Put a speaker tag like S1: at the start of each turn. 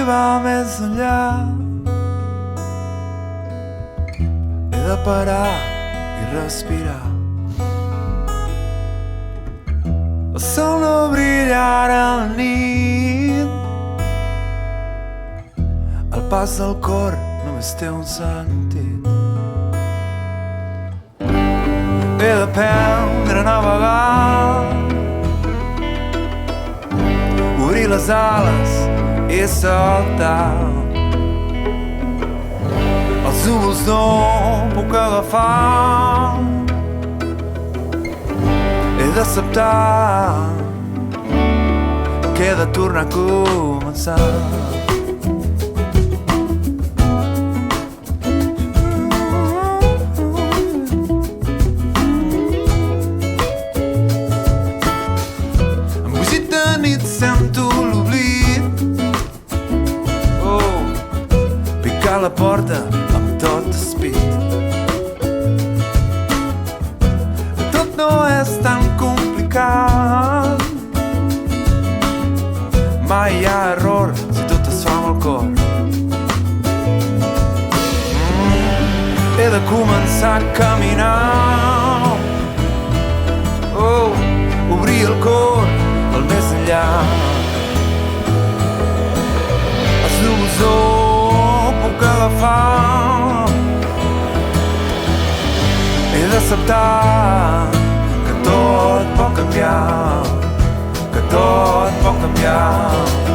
S1: arribar més enllà he de parar i respirar. El sol no brilla ara a la nit, el pas del cor només té un sentit. He d'aprendre a navegar, obrir les ales i saltar. Els núvols no puc agafar, he d'acceptar que he de tornar a començar. Sento l'oblit, picar la porta amb tot espit. Tot no és tan complicat, mai hi ha error si tot es fa amb el cor. He de començar a caminar, obrir el cor el més enllà. Els núvols no puc agafar, he d'acceptar que tot pot canviar, que tot pot canviar.